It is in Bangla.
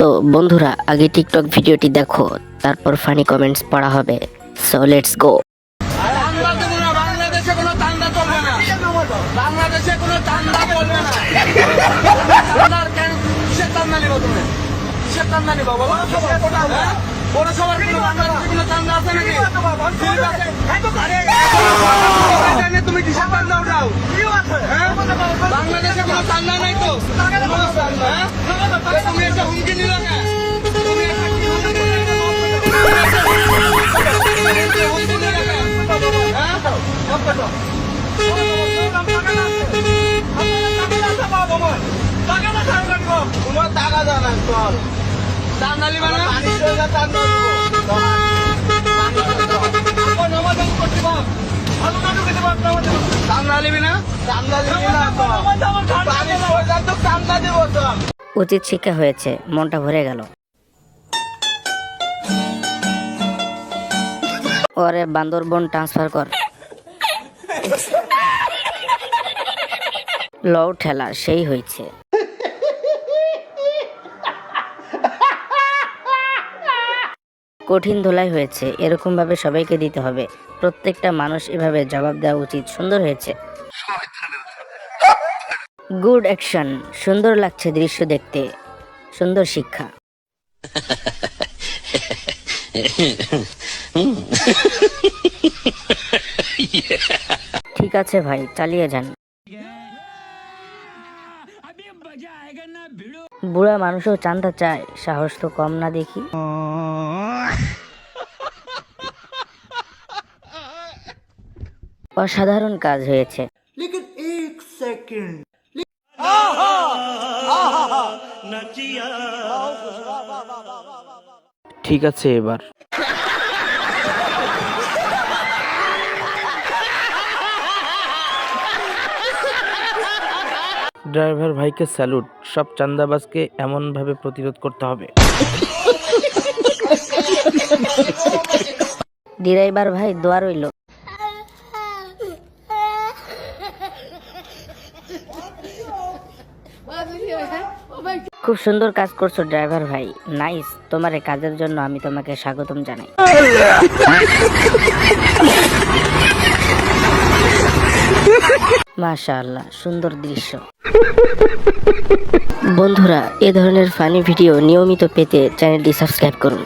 তো বন্ধুরা আগে টিকটক ভিডিওটি দেখো, তারপর ফানি কমেন্টস পড়া হবে। So let's go. বাংলাদেশে কোনো চান্দা চলবে না। বাংলাদেশে কোনো চান্দা চলবে না। কিসের চান্দা নিব তুমি? কিসের চান্দা নিব বলো? পৌরসভার কোনো বাংলাদেশে কোনো চান্দা আছে নাকি? তুমি কিসের চান্দা উঠাও? বাংলাদেশে কোনো চান্দা নাই তো? তুমি একটা হুমকি নিল না? তুমি একটা উচিত শিক্ষা হয়েছে, মনটা ভরে গেল। ওরে বান্দরবন ট্রান্সফার কর। লও ঠেলা সেই হয়েছে। কঠিন ধোলাই হয়েছে, এরকম ভাবে সবাইকে দিতে হবে। প্রত্যেকটা মানুষ এভাবে জবাব দেওয়া উচিত। সুন্দর হয়েছে, গুড অ্যাকশন। সুন্দর লাগছে দৃশ্য দেখতে, সুন্দর শিক্ষা। ঠিক আছে ভাই, চালিয়ে যান। বুড়া মানুষও চান্দা চায়, সাহস তো কম না দেখি। অসাধারণ কাজ হয়েছে। ঠিক আছে এবার। ড্রাইভার ভাইকে স্যালুট। সব চাঁদাবাজকে এমন ভাবে প্রতিরোধ করতে হবে। ড্রাইভার ভাই দোয়া রইল। খুব সুন্দর কাজ করছো ড্রাইভার ভাই, নাইস। তোমার এই কাজের জন্য আমি তোমাকে স্বাগতম জানাই। মাশাআল্লাহ, সুন্দর দৃশ্য। বন্ধুরা এ ধরনের ফানি ভিডিও নিয়মিত পেতে চ্যানেলটি সাবস্ক্রাইব করুন।